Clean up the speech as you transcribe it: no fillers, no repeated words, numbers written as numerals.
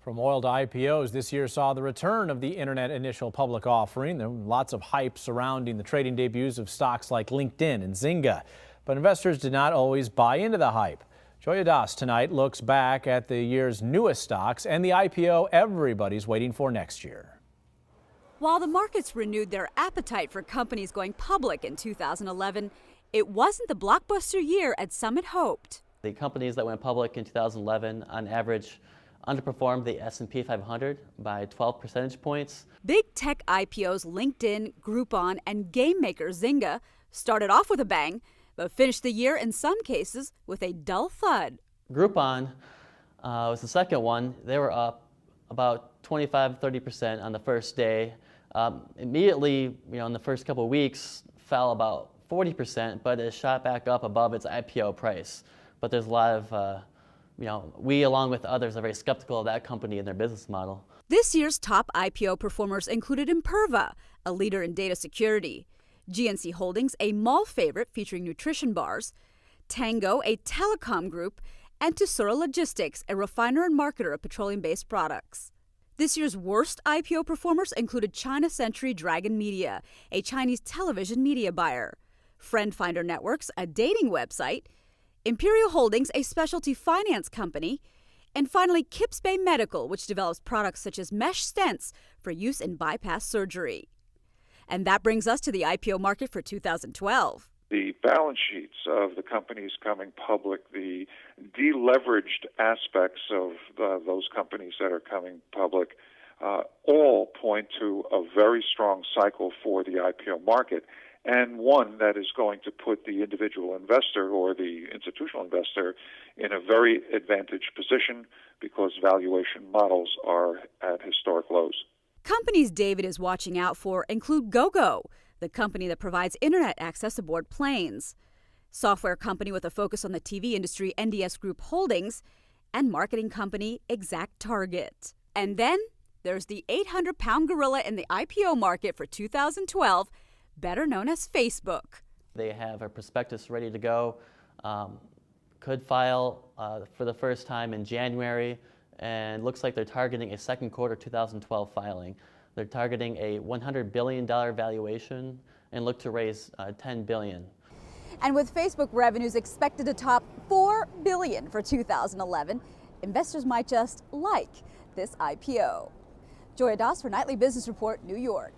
From oil to IPOs, this year saw the return of the internet initial public offering. There were lots of hype surrounding the trading debuts of stocks like LinkedIn and Zynga. But investors did not always buy into the hype. Joya tonight looks back at the year's newest stocks and the IPO everybody's waiting for next year. While the markets renewed their appetite for companies going public in 2011, it wasn't the blockbuster year as some had hoped. The companies that went public in 2011 on average underperformed the S&P 500 by 12 percentage points. Big tech IPOs LinkedIn, Groupon, and game maker Zynga started off with a bang, but finished the year in some cases with a dull thud. Groupon was the second one. They were up about 25-30% on the first day. Immediately, in the first couple of weeks, fell about 40%, but it shot back up above its IPO price. But there's a lot of we, along with others, are very skeptical of that company and their business model. This year's top IPO performers included Imperva, a leader in data security, GNC Holdings, a mall favorite featuring nutrition bars, Tango, a telecom group, and Tesoro Logistics, a refiner and marketer of petroleum-based products. This year's worst IPO performers included China Century Dragon Media, a Chinese television media buyer, Friend Finder Networks, a dating website, Imperial Holdings, a specialty finance company, and finally Kips Bay Medical, which develops products such as mesh stents for use in bypass surgery. And that brings us to the IPO market for 2012. The balance sheets of the companies coming public, the deleveraged aspects of those companies that are coming public, all point to a very strong cycle for the IPO market, and one that is going to put the individual investor or the institutional investor in a very advantaged position because valuation models are at historic lows. Companies David is watching out for include GoGo, the company that provides internet access aboard planes, software company with a focus on the TV industry NDS Group Holdings, and marketing company ExactTarget. And then there's the 800-pound gorilla in the IPO market for 2012, better known as Facebook. They have a prospectus ready to go, could file for the first time in January, and looks like they're targeting a second quarter 2012 filing. They're targeting a $100 billion valuation and look to raise $10 billion. And with Facebook revenues expected to top $4 billion for 2011, investors might just like this IPO. Joya for Nightly Business Report, New York.